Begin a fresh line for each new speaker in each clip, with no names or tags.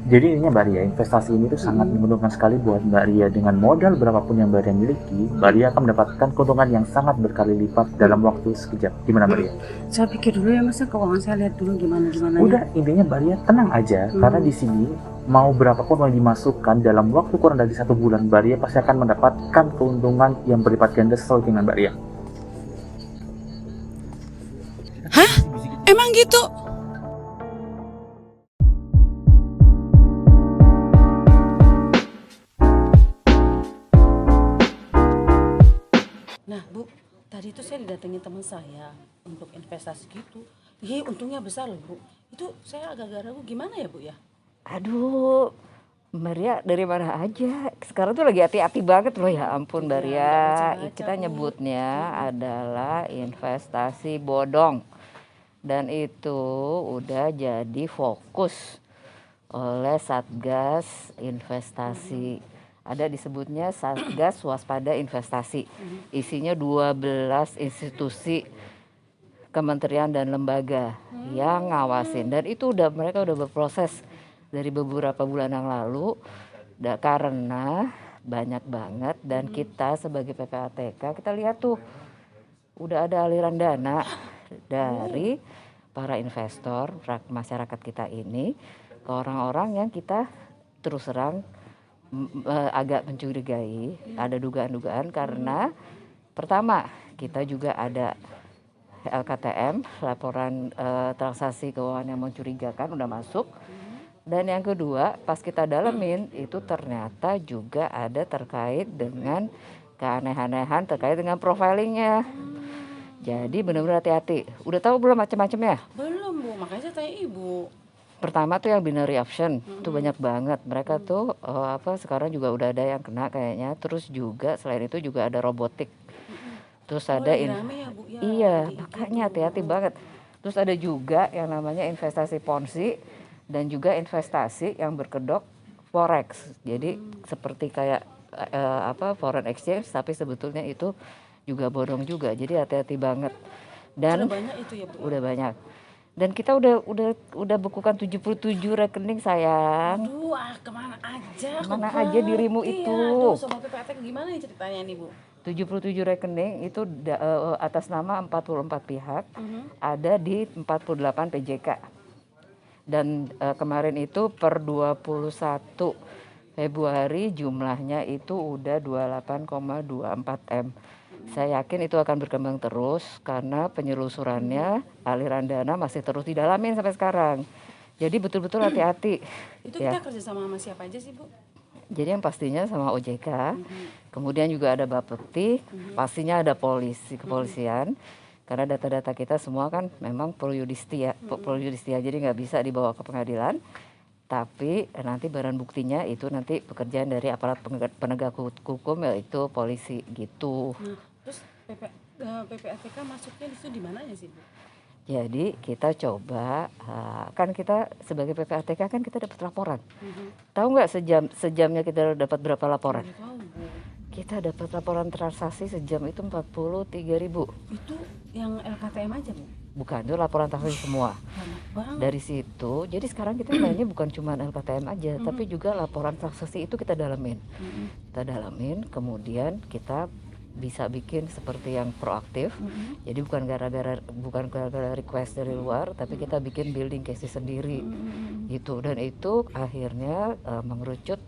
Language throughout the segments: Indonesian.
Jadi ininya Mbak Ria, investasi ini tuh sangat menguntungkan sekali buat Mbak Ria. Dengan modal berapapun yang Mbak Ria miliki, Mbak Ria akan mendapatkan keuntungan yang sangat berkali lipat dalam waktu sekejap. Gimana Mbak Ria?
Saya pikir dulu ya masa keuangan saya lihat dulu gimana gimana ya.
Udah, intinya Mbak Ria tenang aja, karena di sini mau berapapun yang dimasukkan dalam waktu kurang dari 1 bulan, Mbak Ria pasti akan mendapatkan keuntungan yang berlipat ganda sesuai dengan Mbak Ria.
Hah? Emang gitu? Nah Bu, tadi itu saya didatengin teman saya untuk investasi gitu. Iya untungnya besar loh Bu. Itu saya agak-agak ragu gimana ya Bu ya?
Aduh, Maria dari mana aja? Sekarang tuh lagi hati-hati banget loh, ya ampun
Iya, nggak
Maria.
baca-baca,
Kita
Bu.
nyebutnya adalah investasi bodong. Dan itu udah jadi fokus oleh Satgas Investasi. Ada disebutnya Satgas Waspada Investasi. Isinya 12 institusi kementerian dan lembaga yang ngawasin, dan itu mereka udah berproses dari beberapa bulan yang lalu, karena banyak banget, dan kita sebagai PPATK kita lihat tuh udah ada aliran dana dari para investor masyarakat kita ini ke orang-orang yang kita terus terang agak mencurigai, ada dugaan-dugaan karena pertama kita juga ada LKTM, laporan transaksi keuangan yang mencurigakan udah masuk. Dan yang kedua, pas kita dalemin itu ternyata juga ada terkait dengan keanehan-anehan terkait dengan profilingnya. Jadi benar-benar hati-hati. Udah tahu belum macam-macamnya?
Belum Bu, makanya saya tanya Ibu.
Pertama tuh yang binary option, tuh banyak banget. Mereka tuh sekarang juga udah ada yang kena kayaknya. Terus juga selain itu juga ada robotik. Terus ada
lagi rame ya Bu ya?
iya,
Di IG
makanya
tuh.
hati-hati banget. Terus ada juga yang namanya investasi ponzi dan juga investasi yang berkedok forex. Jadi seperti kayak foreign exchange, tapi sebetulnya itu juga bodong juga. Jadi hati-hati banget. Dan
Sudah banyak itu ya Bu?
udah banyak. Dan kita udah bekukan 77 rekening sayang.
Aduh, kemana aja?
Kemana aja dirimu
berarti
itu?
ya? Aduh, Sobat PPATK gimana nih ceritanya nih Bu?
77 rekening itu atas nama 44 pihak, ada di 48 PJK. Dan kemarin itu per 21 Februari jumlahnya itu udah 28,24 M. Saya yakin itu akan berkembang terus karena penyelusurannya, aliran dana masih terus didalamin sampai sekarang. Jadi betul-betul hati-hati.
Itu
Ya.
kita kerja sama siapa aja sih Bu?
Jadi yang pastinya sama OJK, kemudian juga ada Bapepti, pastinya ada kepolisian, karena data-data kita semua kan memang pro justia, jadi nggak bisa dibawa ke pengadilan. Tapi nanti barang buktinya itu nanti pekerjaan dari aparat penegak hukum, yaitu polisi gitu.
Nah, terus PPATK masuknya di situ di mana ya sih Bu?
Jadi kita coba, kan kita sebagai PPATK kan kita dapat laporan. Tahu nggak sejamnya kita dapat berapa laporan?
Nggak tahu Bu.
Kita dapat laporan transaksi sejam itu 43.000.
Itu yang LKTM aja Bu?
Bukan, itu laporan transaksi semua.
Banyak banget.
Dari situ, jadi sekarang kita mainnya bukan cuma LKTM aja, tapi juga laporan transaksi itu kita dalamin. Kita dalamin, kemudian kita bisa bikin seperti yang proaktif. Jadi bukan gara-gara request dari luar, tapi kita bikin building cases sendiri. Gitu. Dan itu akhirnya mengerucut,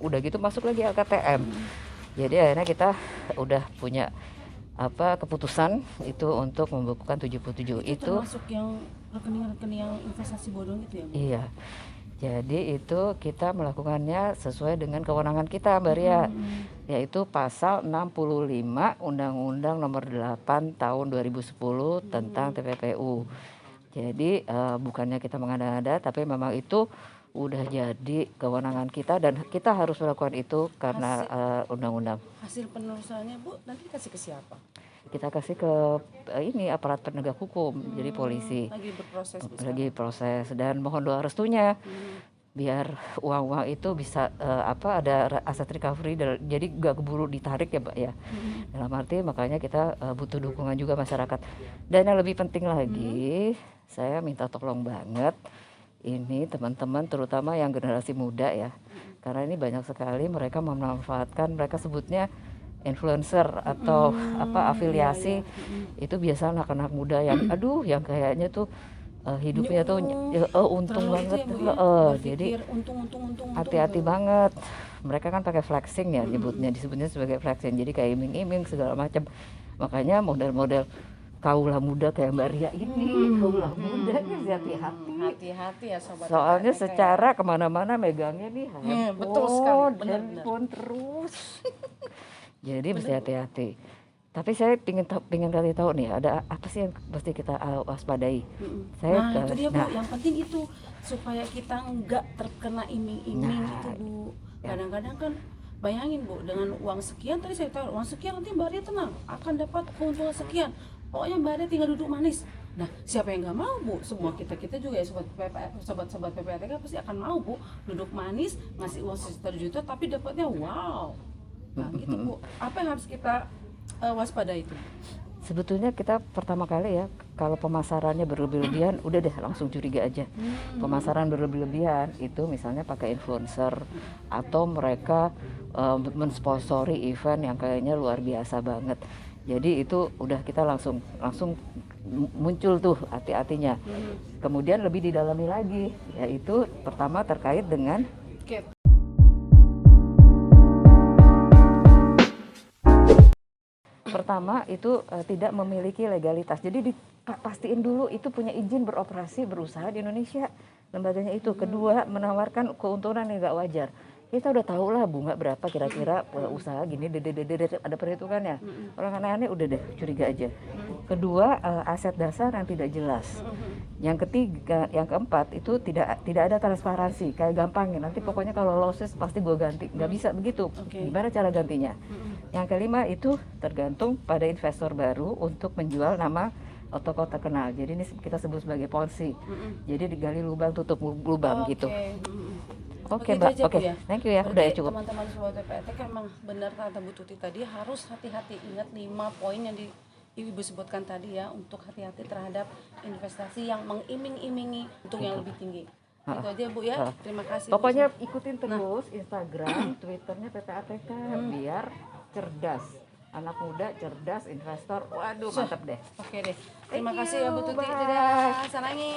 udah gitu masuk lagi LKTM. Jadi akhirnya kita udah punya keputusan itu untuk membukukan 77 itu
termasuk yang rekening-rekening yang investasi bodong itu ya Bu?
Iya. Jadi itu kita melakukannya sesuai dengan kewenangan kita Mbak Ria, yaitu pasal 65 Undang-Undang Nomor 8 Tahun 2010 tentang TPPU. Jadi bukannya kita mengada-ngada, tapi memang itu udah jadi kewenangan kita dan kita harus melakukan itu karena undang-undang.
Hasil penelusurannya Bu nanti dikasih ke siapa?
Kita kasih ke aparat penegak hukum, jadi polisi.
Lagi berproses Bu
Lagi proses, dan mohon doa restunya biar uang-uang itu bisa ada aset recovery, jadi gak keburu ditarik ya Mbak ya. Dalam arti makanya kita butuh dukungan juga masyarakat. Dan yang lebih penting lagi, saya minta tolong banget ini teman-teman terutama yang generasi muda ya. Karena ini banyak sekali mereka memanfaatkan, mereka sebutnya influencer atau apa afiliasi. Itu biasa anak-anak muda yang aduh yang kayaknya tuh hidupnya tuh untung
Terlalu
banget.
itu ya, Bu ya,
Jadi
berpikir untung.
hati-hati banget. Mereka kan pakai flexing ya, disebutnya sebagai flexing. Jadi kayak iming-iming segala macam. Makanya model-model kaula muda kayak Mbak Ria ini, kaula muda nih hati-hati.
Hati-hati ya sobat.
Soalnya
PPATK ya.
secara kemana-mana megangnya nih
betul sekali, benar.
handphone terus. Jadi mesti hati-hati. Tapi saya pingin kasih tahu nih, ada apa sih yang mesti kita waspadai?
Nah itu dia Bu, yang penting itu supaya kita nggak terkena iming-iming itu Bu. Kadang-kadang kan bayangin Bu, dengan uang sekian tadi saya tahu uang sekian nanti Mbak Ria tenang akan dapat keuntungan sekian. Pokoknya Mbak Ria tinggal duduk manis. Nah siapa yang nggak mau Bu? Semua kita juga ya sobat-sobat PPATK pasti akan mau Bu, duduk manis ngasih uang sejuta tapi dapatnya wow. Nah gitu Bu. Apa yang harus kita waspada itu?
Sebetulnya kita pertama kali ya, kalau pemasarannya berlebih-lebihan, udah deh langsung curiga aja. Pemasaran berlebih-lebihan itu misalnya pakai influencer atau mereka mensponsori event yang kayaknya luar biasa banget. Jadi itu udah kita langsung muncul tuh hati-hatinya. Kemudian lebih didalami lagi, yaitu pertama terkait dengan pertama itu tidak memiliki legalitas. Jadi dipastiin dulu itu punya izin beroperasi berusaha di Indonesia lembaganya itu. Kedua, menawarkan keuntungan yang nggak wajar. Kita udah tahu lah bunga berapa kira-kira usaha gini, ada perhitungannya. Orang aneh-aneh udah deh curiga aja. Kedua, aset dasar yang tidak jelas. Yang ketiga, yang keempat itu tidak ada transparansi. Kayak gampang ya, nanti pokoknya kalau losses pasti gue ganti. Nggak bisa begitu. Gimana cara gantinya? Yang kelima itu tergantung pada investor baru untuk menjual nama tokoh terkenal. Jadi ini kita sebut sebagai ponzi. Jadi digali lubang tutup lubang gitu. Oke Mbak, oke.
Ya.
Thank you ya, udah ya cukup.
Teman-teman sobat PPATK emang benar kata Bu Tuti tadi, harus hati-hati, ingat 5 poin yang Ibu sebutkan tadi ya, untuk hati-hati terhadap investasi yang mengiming-imingi untung yang lebih tinggi. Itu aja Bu ya. Terima kasih.
Pokoknya ikutin terus Instagram, Twitternya PPATK biar cerdas. Anak muda cerdas, investor. Waduh, mantap deh.
Oke deh. Terima kasih ya Bu Tuti.
Bye.
Dadah. Sanangi.